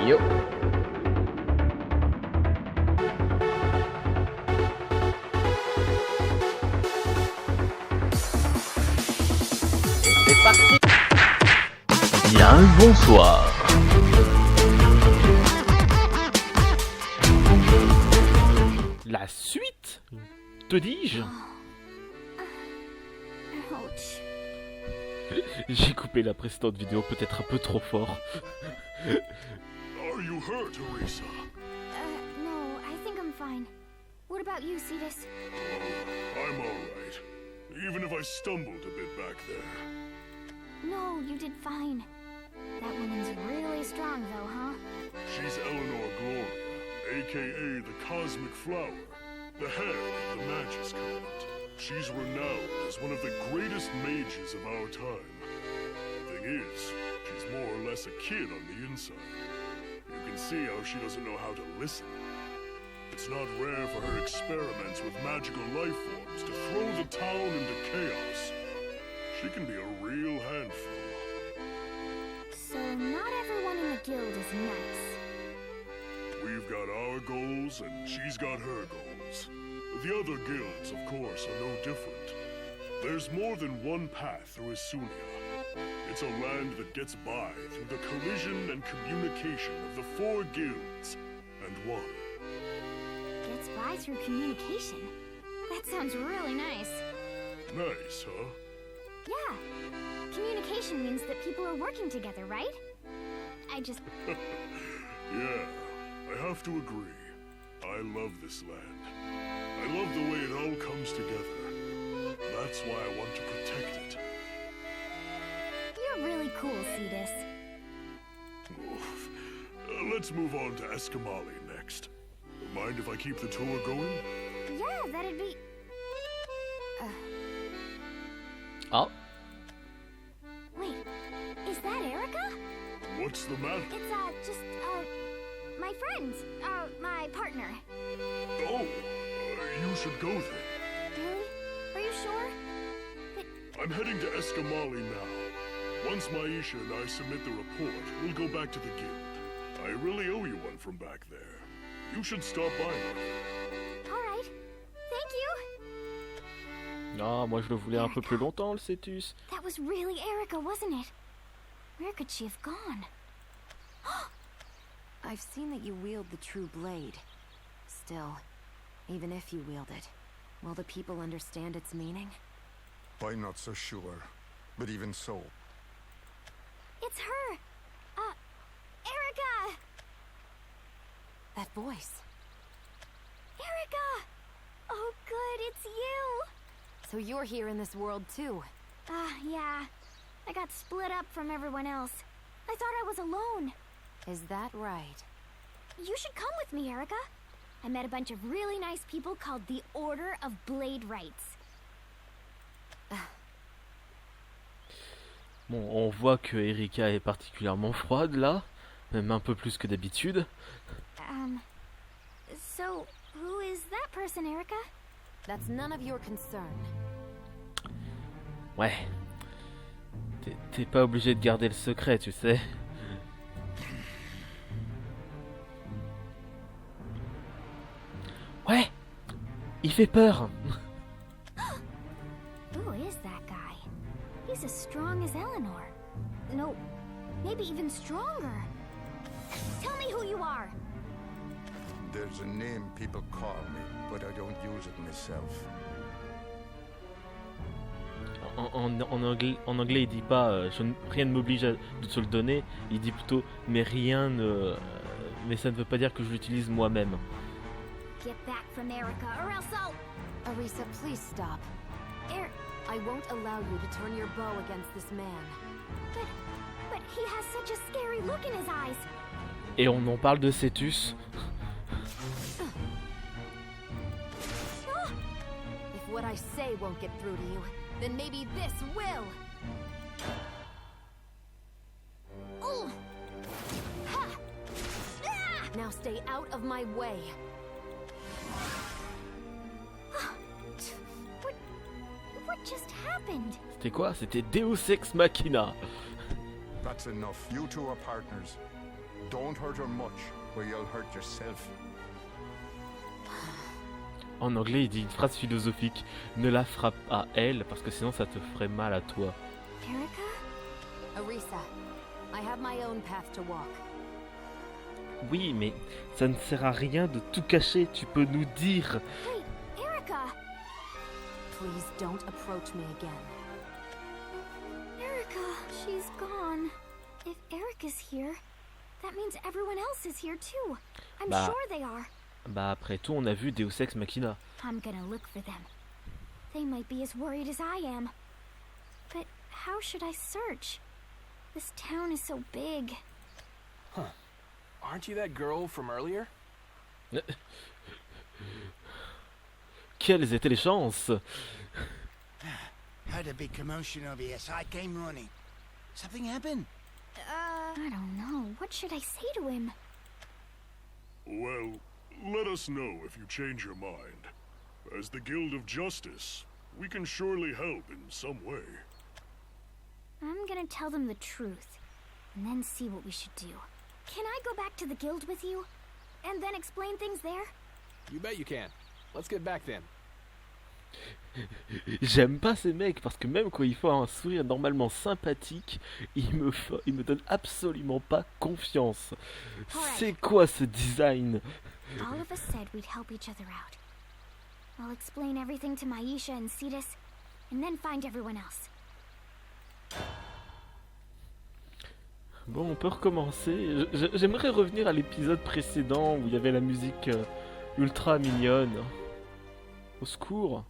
Yo. C'est parti. Bien le bonsoir. La suite, te dis-je. J'ai coupé la précédente vidéo peut-être un peu trop fort. Are you hurt, Teresa? No, I think I'm fine. What about you, Cetus? Oh, I'm alright. Even if I stumbled a bit back there. No, you did fine. That woman's really strong, though, huh? She's Eleanor Gloria, aka the Cosmic Flower, the head of the Magus Covenant. She's renowned as one of the greatest mages of our time. Thing is, she's more or less a kid on the inside. You can see how she doesn't know how to listen. It's not rare for her experiments with magical life forms to throw the town into chaos. She can be a real handful. So not everyone in the guild is nice. We've got our goals, and she's got her goals. The other guilds, of course, are no different. There's more than one path through Isunia. It's a land that gets by through the collision and communication of the 4 guilds and 1. Gets by through communication? That sounds really nice. Nice, huh? Yeah. Communication means that people are working together, right? Yeah, I have to agree. I love this land. I love the way it all comes together. That's why I want to protect it. You're really cool, Cetus. Oof. Let's move on to Escamali next. Mind if I keep the tour going? Yeah, that'd be... Oh. Wait, is that Erica? What's the matter? It's, my friend, my partner. Oh, you should go there. Really? Are you sure? I'm heading to Escamali now. Once Maisha and I submit the report, we'll go back to the guild. I really owe you one from back there. You should stop by now. Alright. Thank you. Ah, moi je le voulais un peu plus longtemps, le Cetus. That was really Erica, wasn't it? Where could she have gone? I've seen that you wield the true blade. Still, even if you wield it, will the people understand its meaning? I'm not so sure, but even so. It's her! Erica! That voice. Erica! Oh good, it's you! So you're here in this world too? Yeah. I got split up from everyone else. I thought I was alone. Is that right? You should come with me, Erica. I met a bunch of really nice people called the Order of Blade Rights. Bon, on voit que Erika est particulièrement froide là, même un peu plus que d'habitude. So, who is that person, Erica? That's none of your concern. Ouais. T'es pas obligé de garder le secret, tu sais. Ouais, il fait peur. Who is that guy? He's as strong as Eleanor. No, maybe even stronger. Tell me who you are. There's a name people call me, but I don't use it myself. En anglais, il dit pas rien ne m'oblige à te le donner. Il dit plutôt mais ça ne veut pas dire que je l'utilise moi-même. Get back from Erica, or else I'll... Arisa, please stop. I won't allow you to turn your bow against this man. But he has such a scary look in his eyes. Et on en parle de Cetus. If what I say won't get through to you, then maybe this will. Ooh. Ha. Ah. Now stay out of my way. What just happened? C'était quoi? C'était Deus Ex Machina. That's enough. You two are partners. Don't hurt her much, or you'll hurt yourself. En anglais, il dit une phrase philosophique. Ne la frappe à elle, parce que sinon ça te ferait mal à toi. Erica? Arisa, I have my own path to walk. Oui, mais ça ne sert à rien de tout cacher. Tu peux nous dire. Wait, Erica! Please don't approach me again. Erica, she's gone. If Erica's here, that means everyone else is here too. I'm Bah. sure they are. Bah après tout, on a vu Deus Ex Machina. I'm gonna look for them. They might be as worried as I am. But how should I search? This town is so big. Aren't you that girl from earlier? Quelles étaient les chances? Heard a big commotion over here, so I came running. Something happened? I don't know. What should I say to him? Well, let us know if you change your mind. As the Guild of Justice, we can surely help in some way. I'm gonna tell them the truth, and then see what we should do. Can I go back to the guild with you? And then explain things there? You bet you can. Let's get back then. J'aime pas ces mecs parce que même quand il faut un sourire normalement sympathique, il me donne absolument pas confiance. C'est quoi ce design? All of us said we'd help each other out. I'll explain everything to Maisha and Cetus, and then find everyone else. Bon, on peut recommencer. J'aimerais revenir à l'épisode précédent où il y avait la musique ultra mignonne. Au secours.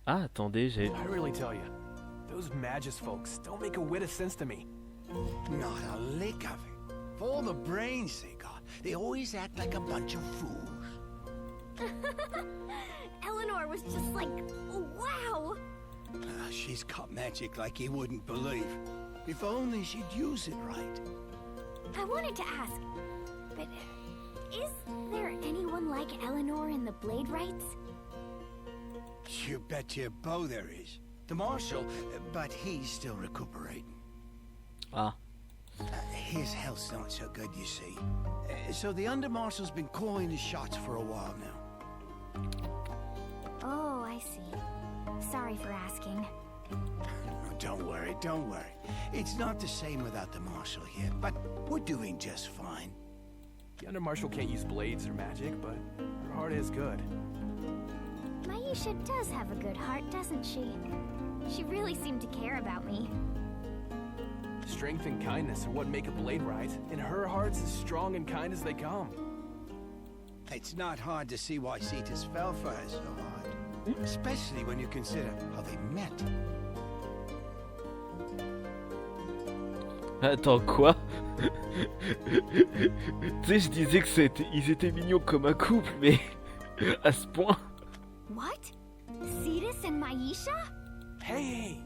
Ah, attendez, j'ai... I really tell you, those Magus folks don't make a whit of sense to me. Not a lick of it. For all the brains they got, they always act like a bunch of fools. Eleanor was just like, wow! She's got magic like you wouldn't believe. If only she'd use it right. I wanted to ask, but is there anyone like Eleanor in the Blade Rights? You bet your bow there is. The Marshal, but he's still recuperating. Ah. His health's not so good, you see. So the Under-Marshal's been calling the shots for a while now. Oh, I see. Sorry for asking. Don't worry, don't worry. It's not the same without the Marshal here, but we're doing just fine. The Under Marshal can't use blades or magic, but her heart is good. Maisha does have a good heart, doesn't she? She really seemed to care about me. Strength and kindness are what make a blade right, and her heart's as strong and kind as they come. It's not hard to see why Cetus fell for her so hard. Especially when you consider how they met. Attends, quoi? Tu sais, je disais que ils étaient mignons comme un couple, mais à ce point. What? Cetus and Maisha? Hey,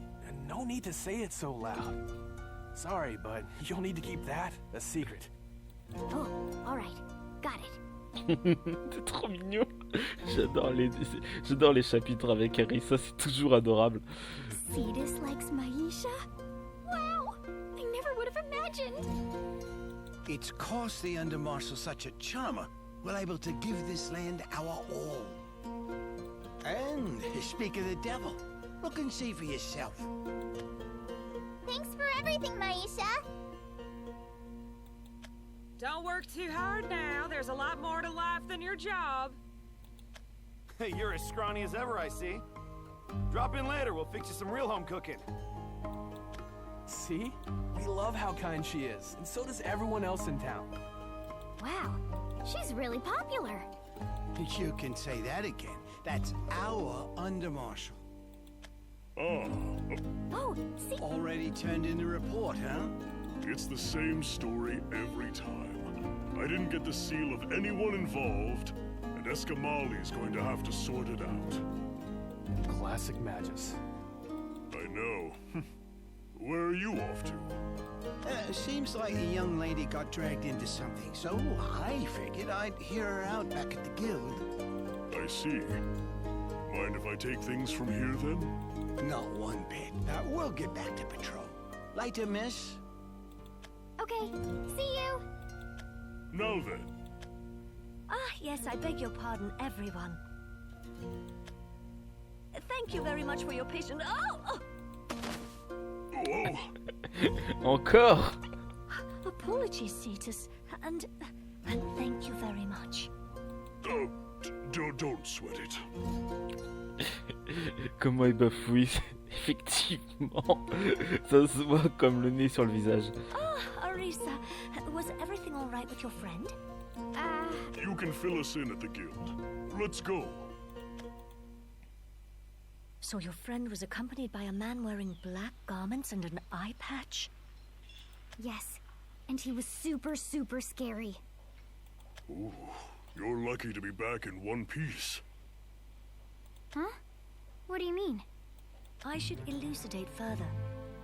no need to say it so loud. Sorry, but you'll need to keep that a secret. Oh, alright. Got it. C'est trop mignon. J'adore les chapitres avec Arisa, c'est toujours adorable. Cetus likes Maisha? Wow! I never would have imagined! It's cause the Under-Marshal's such a charmer, we're able to give this land our all. And, speak of the devil, look and see for yourself. Thanks for everything, Maisha! Don't work too hard now. There's a lot more to life than your job. Hey, you're as scrawny as ever, I see. Drop in later, we'll fix you some real home cooking. See? We love how kind she is, and so does everyone else in town. Wow, she's really popular. You can say that again. That's our Under-Marshal. Oh, see? Already turned in the report, huh? It's the same story every time. I didn't get the seal of anyone involved, and Escamali's going to have to sort it out. Classic Magus. I know. Where are you off to? Seems like the young lady got dragged into something, so I figured I'd hear her out back at the guild. I see. Mind if I take things from here, then? Not one bit. We'll get back to patrol. Later, miss. Okay, see you! Now then, Ah, yes, I beg your pardon, everyone. Thank you very much for your patience. Oh! whoa, Encore? Apologies, Cetus, and thank you very much. don't sweat it. Comment il bafouille, effectivement. Ça se voit comme le nez sur le visage. Ah, Arisa, was everything all right with your friend? You can fill us in at the guild. Let's go. So your friend was accompanied by a man wearing black garments and an eye patch? Yes, and he was super scary. Ooh, you're lucky to be back in one piece. Huh? What do you mean? I should elucidate further.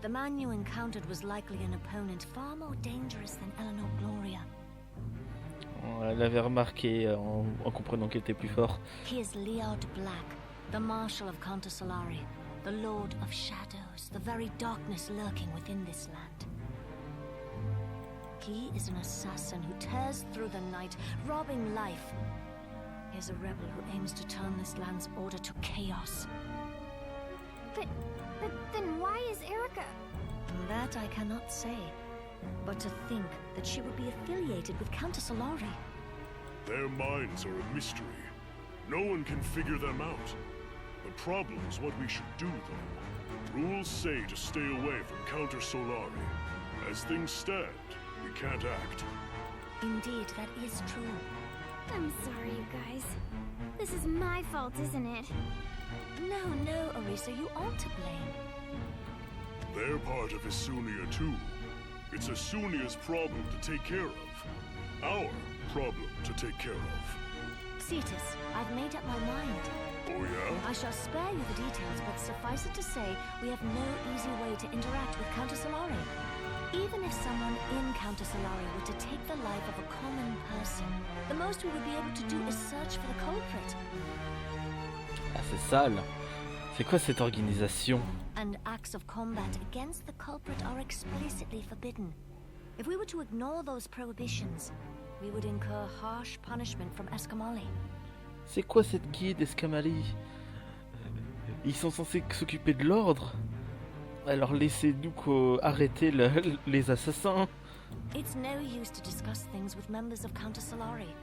The man you encountered was likely an opponent far more dangerous than Eleanor Gloria. Elle avait remarqué en comprenant qu'il était plus fort. He is Leod Black, the Marshal of Counter Solari, the Lord of Shadows, the very darkness lurking within this land. He is an assassin who tears through the night, robbing life. He is a rebel who aims to turn this land's order to chaos. But then why is Erica... That I cannot say. But to think that she would be affiliated with Counter Solari. Their minds are a mystery. No one can figure them out. The problem's what we should do, though. Rules say to stay away from Counter Solari. As things stand, we can't act. Indeed, that is true. I'm sorry, you guys. This is my fault, isn't it? No, Arisa, you aren't to blame. They're part of Isunia, too. It's Isunia's problem to take care of. Our problem to take care of. Cetus, I've made up my mind. Oh, yeah? I shall spare you the details, but suffice it to say, we have no easy way to interact with Counter Solari. Even if someone in Counter Solari were to take the life of a common person, the most we would be able to do is search for the culprit. Ah, c'est sale. C'est quoi cette organisation? And acts of combat against the culprit are explicitly forbidden. If we were to ignore those prohibitions, we would incur harsh punishment from Escamali. C'est quoi cette guide Escamali? Ils sont censés s'occuper de l'ordre? Alors laissez-nous arrêter les assassins. It's no use to discuss things with members of Counter Solari.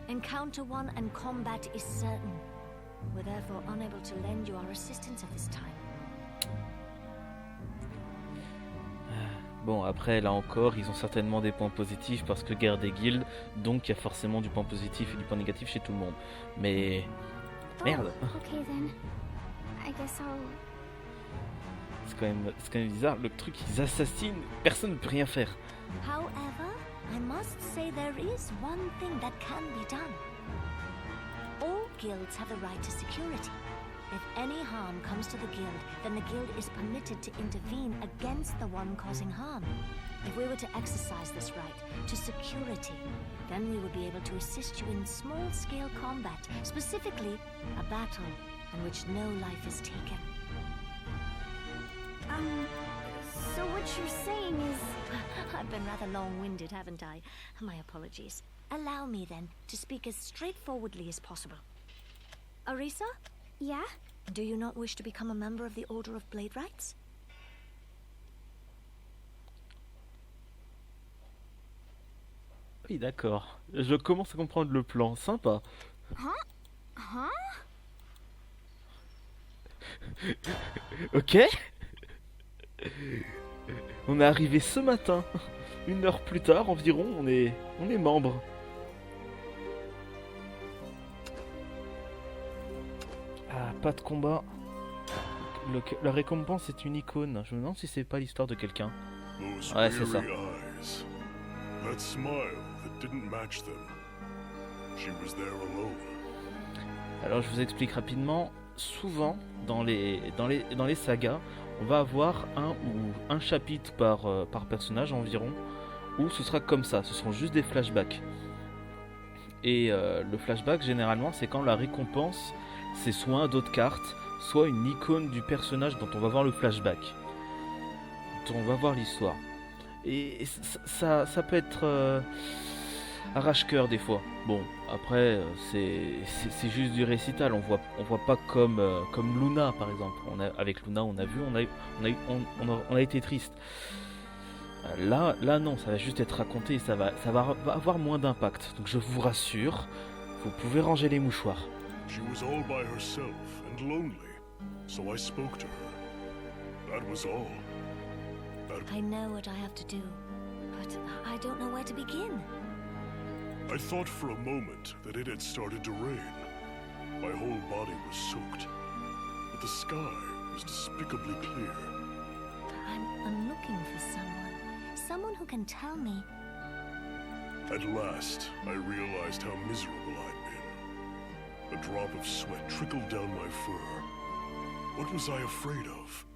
Encounter one and combat is certain. We're therefore unable to lend you our assistance at this time. Bon, après, là encore, ils ont certainement des points positifs parce que guerre des guildes, donc il y a forcément du point positif et du point négatif chez tout le monde. Mais... merde. Oh, okay then. I guess I'll... C'est quand même bizarre, le truc, ils assassinent, personne ne peut rien faire. However, I must say there is one thing that can be done. All guilds have the right to security. If any harm comes to the guild, then the guild is permitted to intervene against the one causing harm. If we were to exercise this right to security, then we would be able to assist you in small-scale combat, specifically a battle in which no life is taken. So what you're saying is... I've been rather long-winded, haven't I? My apologies. Allow me, then, to speak as straightforwardly as possible. Arisa? Yeah? Do you not wish to become a member of the Order of Blade Rights? Oui, d'accord. Je commence à comprendre le plan. Sympa. Huh? Ok. On est arrivé ce matin. 1 heure plus tard environ, on est membre. Ah, pas de combat. La récompense est une icône. Je me demande si c'est pas l'histoire de quelqu'un. Ouais, c'est ça. That smile that didn't match them. She was there alone. Alors je vous explique rapidement. Souvent dans les sagas, on va avoir un chapitre par personnage environ, où ce sera comme ça. Ce seront juste des flashbacks. Et le flashback généralement c'est quand la récompense c'est soit un dos de carte, soit une icône du personnage dont on va voir le flashback, dont on va voir l'histoire. Et ça peut être arrache-cœur des fois. Bon, après, c'est juste du récital. On voit pas comme Luna, par exemple. Avec Luna, on a vu, on a été triste. Là, non, ça va juste être raconté, va avoir moins d'impact. Donc je vous rassure, vous pouvez ranger les mouchoirs. She was all by herself and lonely, so I spoke to her. That was all. I know what I have to do, but I don't know where to begin. I thought for a moment that it had started to rain. My whole body was soaked, but the sky was despicably clear. I'm looking for someone who can tell me. At last, I realized how miserable I'd been. A drop of sweat trickled down my fur. What was I afraid of?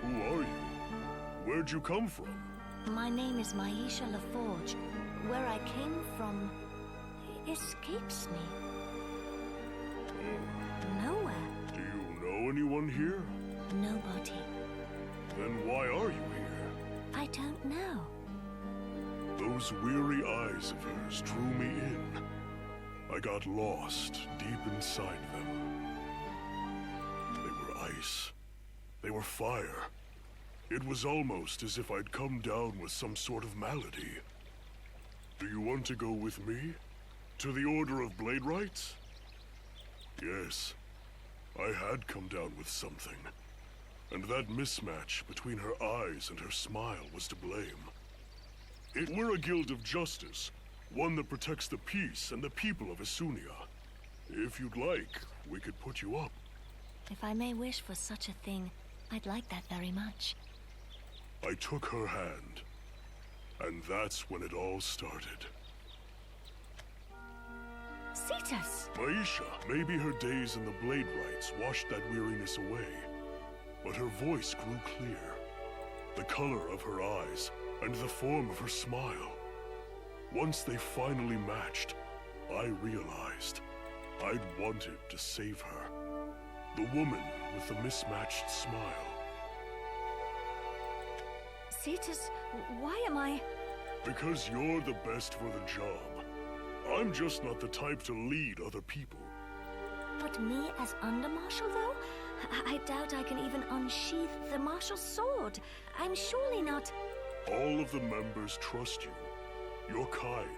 Who are you? Where'd you come from? My name is Maisha LaForge. Where I came from escapes me. Nowhere. Do you know anyone here? Nobody. Then why are you here? I don't know. Those weary eyes of hers drew me in. I got lost deep inside them. They were ice. They were fire. It was almost as if I'd come down with some sort of malady. Do you want to go with me? To the Order of Blade Rights? Yes. I had come down with something. And that mismatch between her eyes and her smile was to blame. We're a guild of justice, one that protects the peace and the people of Isunia. If you'd like, we could put you up. If I may wish for such a thing, I'd like that very much. I took her hand, and that's when it all started. Cetus! Maisha, maybe her days in the Blade Rights washed that weariness away, but her voice grew clear. The color of her eyes, and the form of her smile. Once they finally matched, I realized I'd wanted to save her. The woman with the mismatched smile. Cetus, why am I... Because you're the best for the job. I'm just not the type to lead other people. But me as Undermarshal, though? I doubt I can even unsheath the Marshal's sword. I'm surely not... All of the members trust you. You're kind.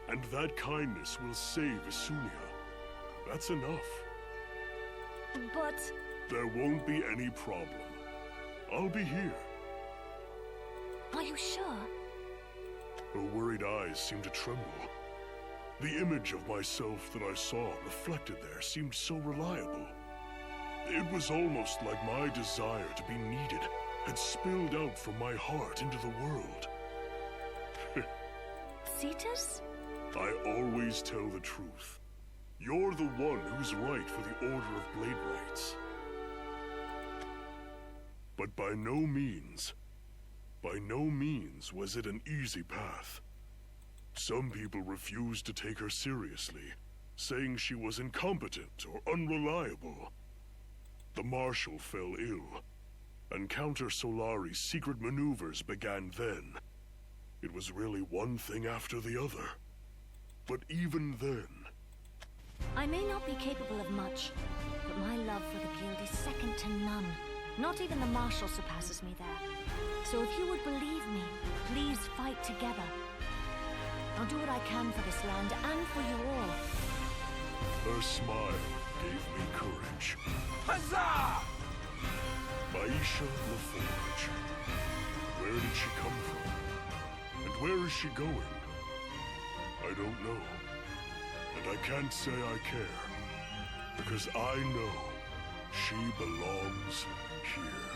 And that kindness will save Isunia. That's enough. But... There won't be any problem. I'll be here. Are you sure? Her worried eyes seemed to tremble. The image of myself that I saw reflected there seemed so reliable. It was almost like my desire to be needed had spilled out from my heart into the world. Cetus? I always tell the truth. You're the one who's right for the Order of Blade Rights. But by no means was it an easy path. Some people refused to take her seriously, saying she was incompetent or unreliable. The Marshal fell ill, and Counter Solari's secret maneuvers began then. It was really one thing after the other. But even then... I may not be capable of much, but my love for the Guild is second to none. Not even the Marshal surpasses me there. So if you would believe me, please fight together. I'll do what I can for this land and for you all. Her smile gave me courage. Huzzah! Maisha LaForge. Where did she come from? And where is she going? I don't know. And I can't say I care. Because I know she belongs here.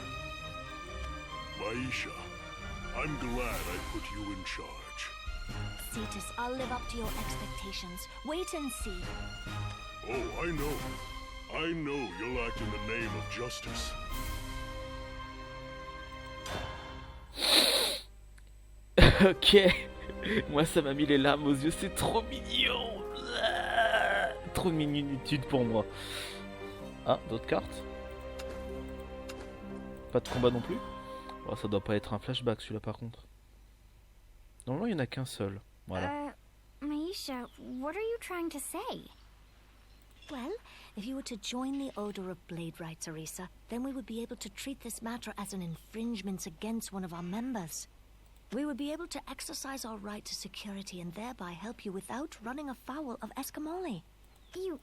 Maisha, I'm glad I put you in charge. Cetus, I'll live up to your expectations. Wait and see. Oh, I know. I know you'll act in the name of justice. Ok. Moi, ça m'a mis les larmes aux yeux. C'est trop mignon. Trop de mignonitude pour moi. Ah, d'autres cartes. Pas de combat non plus. Oh, ça doit pas être un flashback celui-là par contre. Normalement, il n'y en a qu'un seul. Voilà. Maisha, what are you trying to say? Well, if you were to join the Order of Blade Rights, Arisa, then we would be able to treat this matter as an infringement against one of our members. We would be able to exercise our right to security and thereby help you without running afoul of Escamoli. You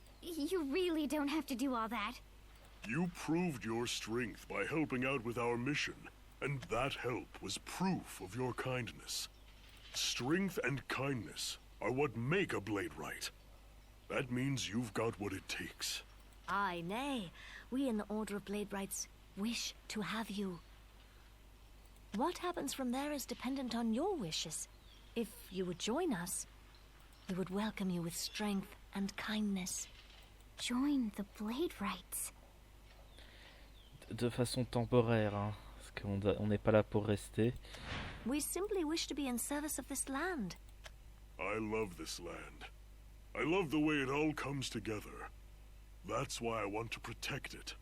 really don't have to do all that. You proved your strength by helping out with our mission, and that help was proof of your kindness. Strength and kindness are what make a blade right. That means you've got what it takes. Aye, nay. We in the Order of Blade Rights wish to have you. What happens from there is dependent on your wishes. If you would join us, we would welcome you with strength and kindness. Join the Blade Rights. De façon temporaire, hein, parce qu'on n'est pas là pour rester. We simply wish to be in service of this land. I love this land. I love the way it all comes together. That's why I want to protect it.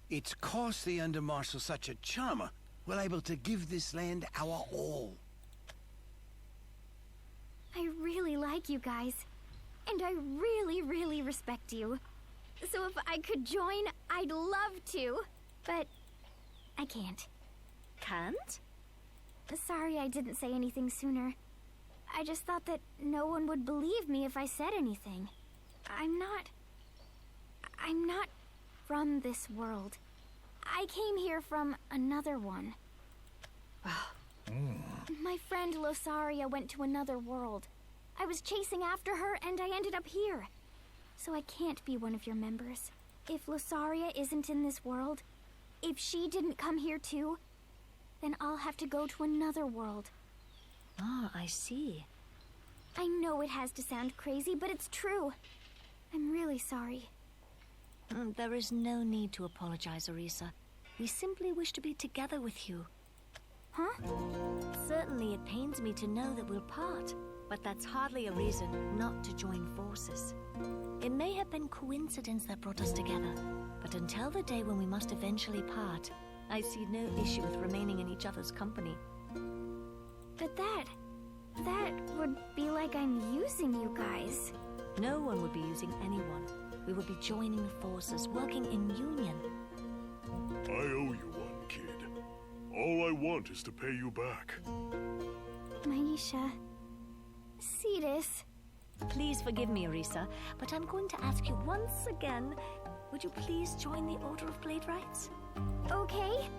It's cause the Undermarshal such a charmer, we're able to give this land our all. I really like you guys. And I really, really respect you. So if I could join, I'd love to. But I can't. Can't? Sorry I didn't say anything sooner. I just thought that no one would believe me if I said anything. I'm not from this world. I came here from another one. My friend Losaria went to another world. I was chasing after her and I ended up here. So I can't be one of your members. If Losaria isn't in this world, if she didn't come here too, then I'll have to go to another world. Ah, I see. I know it has to sound crazy, but it's true. I'm really sorry. There is no need to apologize, Arisa. We simply wish to be together with you. Huh? Certainly it pains me to know that we'll part, but that's hardly a reason not to join forces. It may have been coincidence that brought us together, but until the day when we must eventually part, I see no issue with remaining in each other's company. But that would be like I'm using you guys. No one would be using anyone. We would be joining forces, working in union. I owe you one, kid. All I want is to pay you back. Maisha. Cetus. Please forgive me, Arisa, but I'm going to ask you once again, would you please join the Order of Blade Rights? Okay.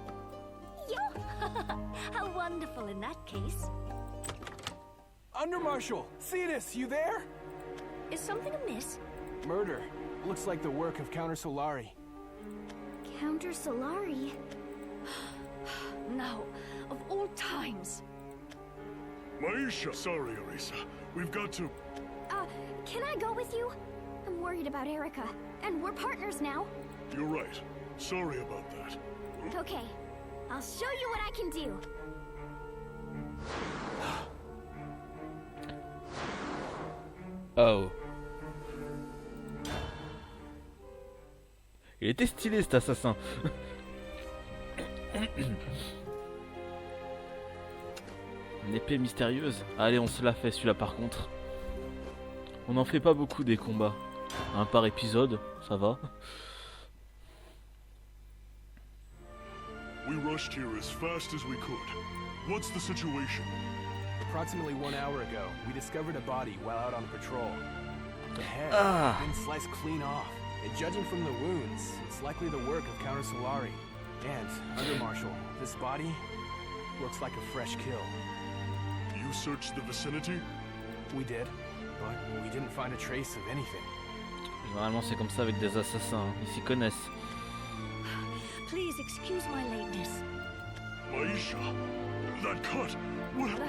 Yo! How wonderful in that case. Undermarshal! Cetus, you there? Is something amiss? Murder. Looks like the work of Counter Solari. Counter Solari? No, of all times. Maisha! Sorry, Arisa. We've got to... Can I go with you? I'm worried about Erica, and we're partners now. You're right. Sorry about that. Okay, I'll show you what I can do. Oh. Il était stylé cet assassin. Une épée mystérieuse. Allez, on se la fait celui-là par contre. On n'en fait pas beaucoup des combats. Un par épisode, ça va. We rushed here as fast as we could. What's the situation? Approximately 1 hour ago, we discovered a body while out on patrol. The head had been sliced clean off, and judging from the wounds, it's likely the work of Counter Solari. And, Undermarshal, this body looks like a fresh kill. You searched the vicinity? We did, but we didn't find a trace of anything. Généralement c'est comme ça avec des assassins, hein. Ils s'y connaissent. Please excuse my lateness. Maisha, that cut! What?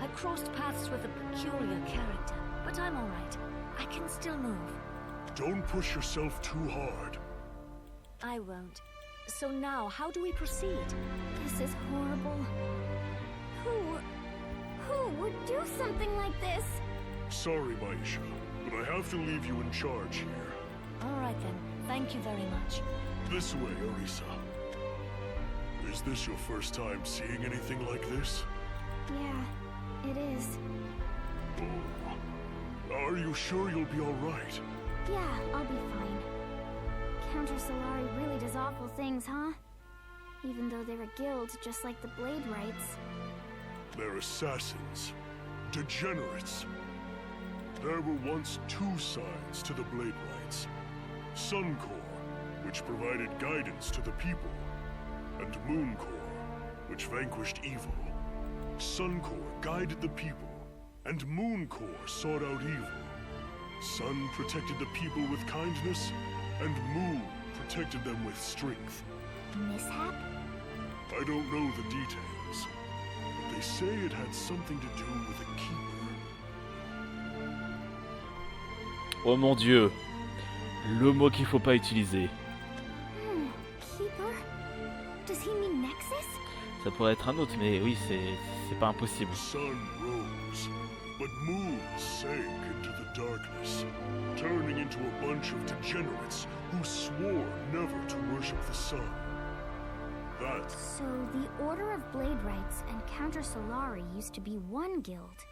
I crossed paths with a peculiar character, but I'm all right. I can still move. Don't push yourself too hard. I won't. So now, how do we proceed? This is horrible. Who would do something like this? Sorry, Maisha, but I have to leave you in charge here. All right then. Thank you very much. This way, Arisa. Is this your first time seeing anything like this? Yeah, it is. Are you sure you'll be alright? Yeah, I'll be fine. Counter Solari really does awful things, huh? Even though they're a guild, just like the Blade Rights. They're assassins. Degenerates. There were once two sides to the Blade Rights. Suncore, which provided guidance to the people, and Mooncore, which vanquished evil. Suncore guided the people, and Mooncore sought out evil. Sun protected the people with kindness, and Moon protected them with strength. Mishap? I don't know the details, but they say it had something to do with a keeper. Oh mon dieu, le mot qu'il faut pas utiliser. Keeper? Does he mean Nexus? Ça pourrait être un autre, mais oui, c'est pas impossible. Sun rose, but Moon sank into the darkness, turning into a bunch of degenerates who swore never to worship the sun. That's... So the Order of Blade Rights and Counter Solari used to be one guild.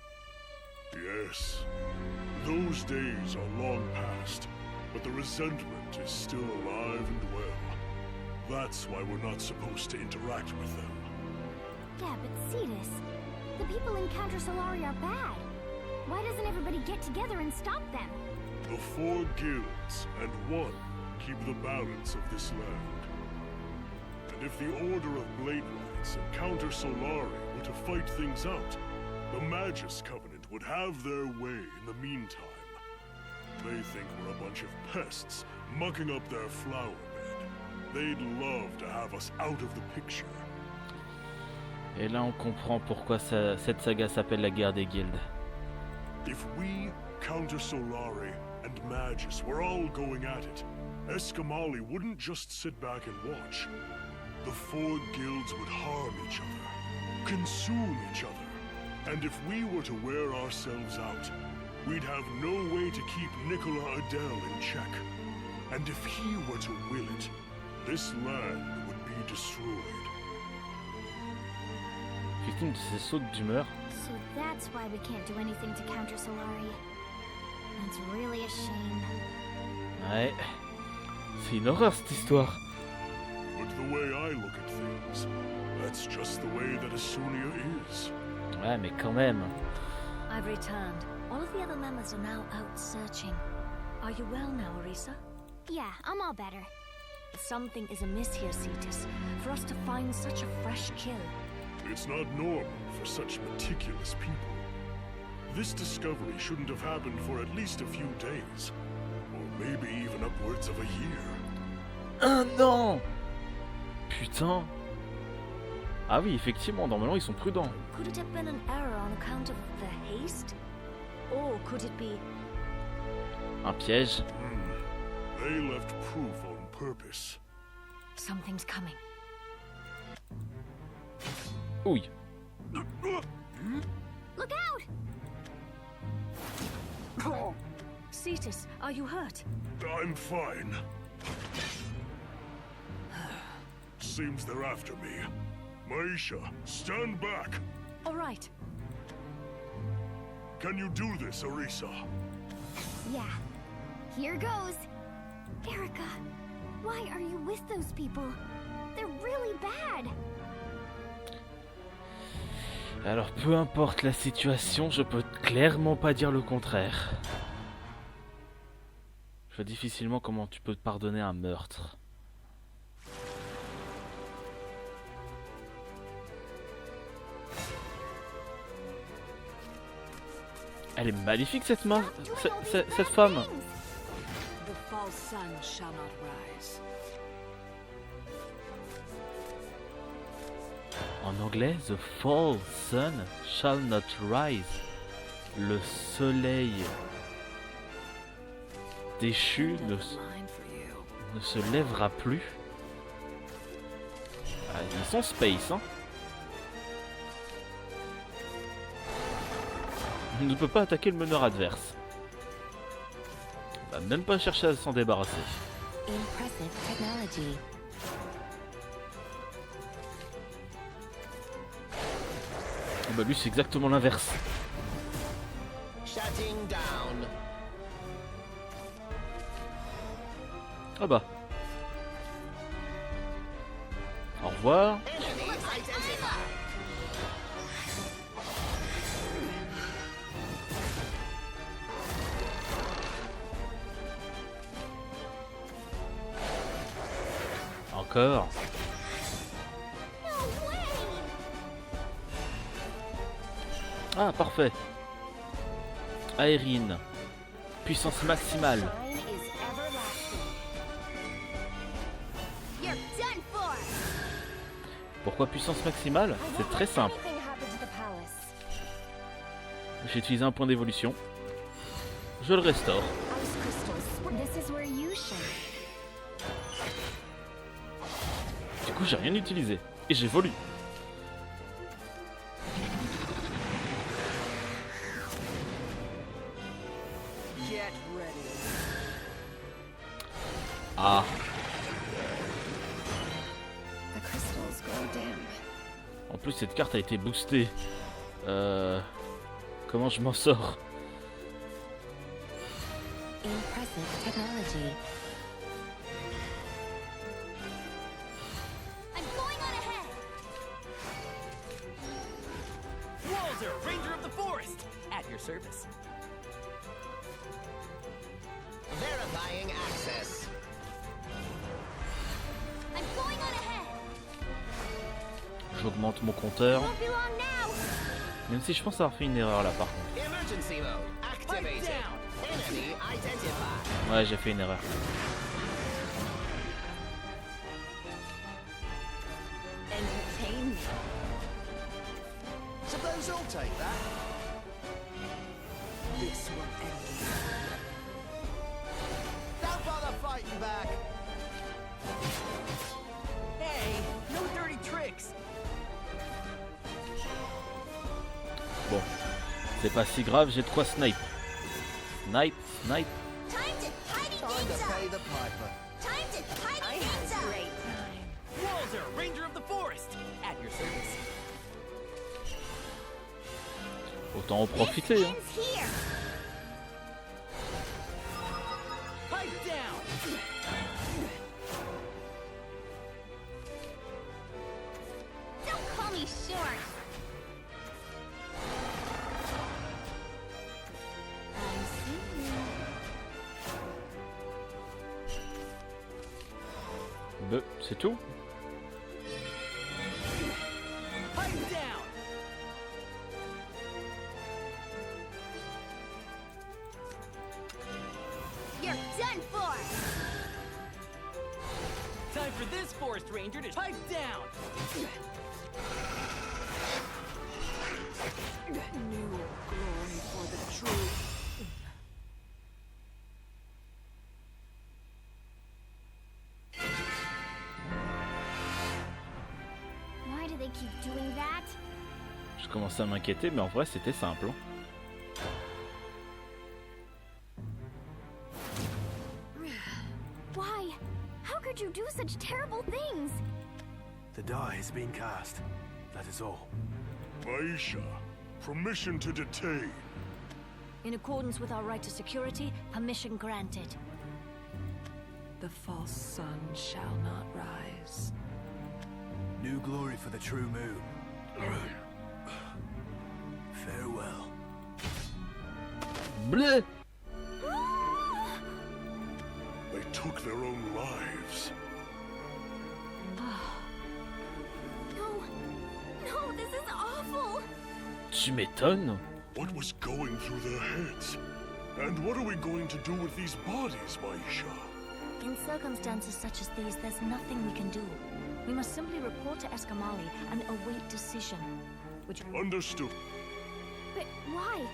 Yes. Those days are long past, but the resentment is still alive and well. That's why we're not supposed to interact with them. Yeah, but Cetus, the people in Counter Solari are bad. Why doesn't everybody get together and stop them? The 4 guilds and 1 keep the balance of this land. And if the Order of Blade Rights and Counter Solari were to fight things out, the Magus Covenant would have their way in the meantime. They think we're a bunch of pests, mucking up their flower bed. They'd love to have us out of the picture. Et là on comprend pourquoi cette saga s'appelle la guerre des guildes. If we, Counter Solari, and Magus were all going at it, Escamali wouldn't just sit back and watch. The 4 guilds would harm each other, consume each other, and if we were to wear ourselves out, we'd have no way to keep Nicola Adele in check. And if he were to will it, this land would be destroyed. Victime de ces sautes d'humeur. So that's why we can't do anything to Counter Solari. That's really a shame. Ouais. C'est une horreur cette histoire. But the way I look at things, that's just the way that Asunia is. Ouais, mais quand même. I've returned. All of the other members are now out searching. Are you well now, Orisa? Yeah, I'm all better. Something is amiss here, Cetus, for us to find such a fresh kill. It's not normal for such meticulous people. This discovery shouldn't have happened for at least a few days. Or maybe even upwards of a year. Un an. Putain. Ah oui, effectivement, normalement ils sont prudents. Could it have been an error on account of the haste? Or could it be... Un piège. They left proof on purpose. Something's coming. Ouille. Look out! Cetus, are you hurt? I'm fine. Seems they're after me. Maisha, stand back! All right. Can you do this, Orisa? Yeah. Here goes. Erica, why are you with those people? They're really bad. Alors peu importe la situation, je peux clairement pas dire le contraire. Je vois difficilement comment tu peux te pardonner un meurtre. Elle est magnifique cette cette femme. The false sun shall not rise. En anglais, the false sun shall not rise. Le soleil déchu ne se lèvera plus. Ah, ils sont space, hein. On ne peut pas attaquer le meneur adverse. On va même pas chercher à s'en débarrasser. Impressive technology. Bah lui c'est exactement l'inverse. Ah bah. Au revoir. Encore. Ah parfait. Aérine. Puissance maximale. Pourquoi puissance maximale? C'est très simple. J'ai utilisé un point d'évolution. Je le restaure. Du coup j'ai rien utilisé. Et j'évolue. Ah. En plus cette carte a été boostée. Comment je m'en sors? Impressive technology. I'm going on ahead. Walter, Ranger of the Forest, at your service. Verifying access. I'm going on ahead. J'augmente mon compteur. Won't be long now. Même si je pense avoir fait une erreur là par contre. Emergency mode activated. Enemy identified. Ouais j'ai fait une erreur. Entertain me. Suppose I'll take that. This will end you. Don't bother fighting back. Hey, no dirty tricks. Bon. C'est pas si grave, j'ai de quoi snipe. Snipe, snipe. Time to tidy Time things to pay up. the piper. Time to I tidy had things a up. great time. Walter, Ranger of the Forest, at your service. Autant en profiter This hein. ends here. Pipe down. Don't call me short. I see you. C'est tout. Pipe down. You're done for. Time for this Forest Ranger to pipe down. New glory for the truth. Why do they keep doing that? Je commençais à m'inquiéter mais en vrai c'était simple. Hein. Why? How could you do such terrible things? The die is being cast. That is all. Aisha, permission to detain. In accordance with our right to security, permission granted. The false sun shall not rise. New glory for the true moon. Farewell. Bleu. They took their own lives. No. No, this is awful. Tu m'étonnes. What was going through their heads? And what are we going to do with these bodies, Maisha? In circumstances such as these, there's nothing we can do. We must simply report to Eskamali and await decision. Which... Understood. But why?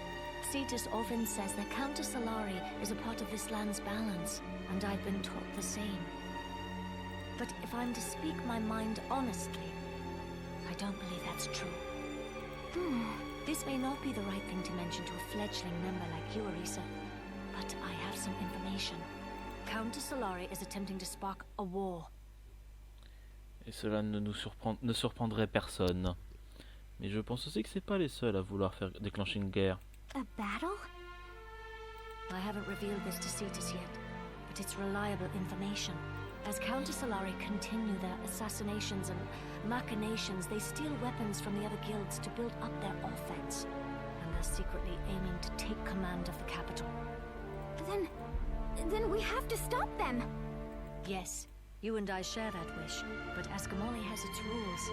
Cetus often says that Countess Solari is a part of this land's balance, and I've been taught the same. But if I'm to speak my mind honestly, I don't believe that's true. This may not be the right thing to mention to a fledgling member like you, Arisa, but I have some information. Countess Solari is attempting to spark a war. Et cela ne surprendrait personne. Mais je pense aussi que c'est pas les seuls à vouloir faire déclencher une guerre. A battle? I haven't revealed this to Cetus yet, but it's reliable information. As Countess Solari continue their assassinations and machinations, they steal weapons from the other guilds to build up their offense. And they're secretly aiming to take command of the capital. Then we have to stop them! Yes, you and I share that wish, but Askamoli has its rules.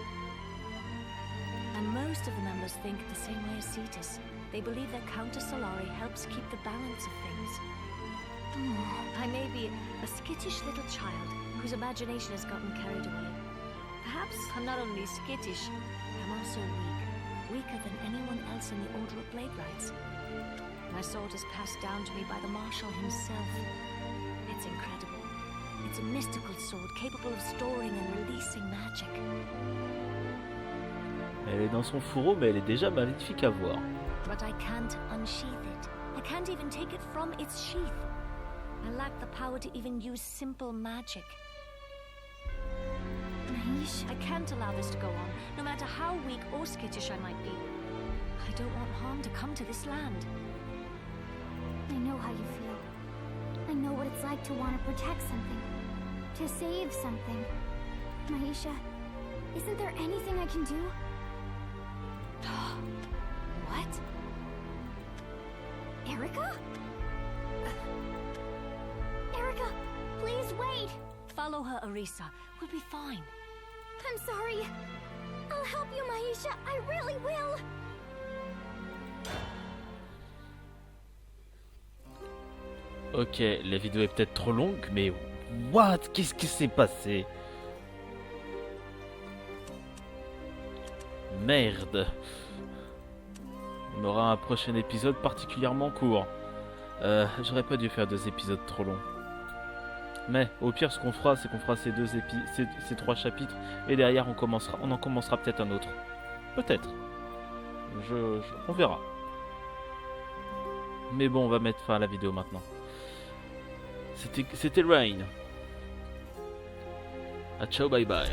And most of the members think the same way as Cetus. They believe that Countess Solari helps keep the balance of things. I may be a skittish little child whose imagination has gotten carried away. Perhaps I'm not only skittish, I'm also weak. Weaker than anyone else in the Order of Blade Rights. My sword is passed down to me by the Marshal himself. It's incredible. It's a mystical sword capable of storing and releasing magic. Elle est dans son fourreau, mais elle est déjà magnifique à voir. But I can't unsheath it. I can't even take it from its sheath. I lack the power to even use simple magic. Mahish? I can't allow this to go on, no matter how weak or skittish I might be. I don't want harm to come to this land. I know how you feel. I know what it's like to want to protect something. To save something. Mahisha, isn't there anything I can do? What? Erica? Erica, please wait! Follow her, Arisa. We'll be fine. I'm sorry. I'll help you, Mahisha. I really will. Ok, la vidéo est peut-être trop longue, mais what? Qu'est-ce qui s'est passé? Merde. On aura un prochain épisode particulièrement court. J'aurais pas dû faire 2 épisodes trop longs. Mais au pire, ce qu'on fera, c'est qu'on fera ces 3 chapitres et derrière on en commencera peut-être un autre. Peut-être. On verra. Mais bon, on va mettre fin à la vidéo maintenant. C'était Ryne. A ciao, bye bye.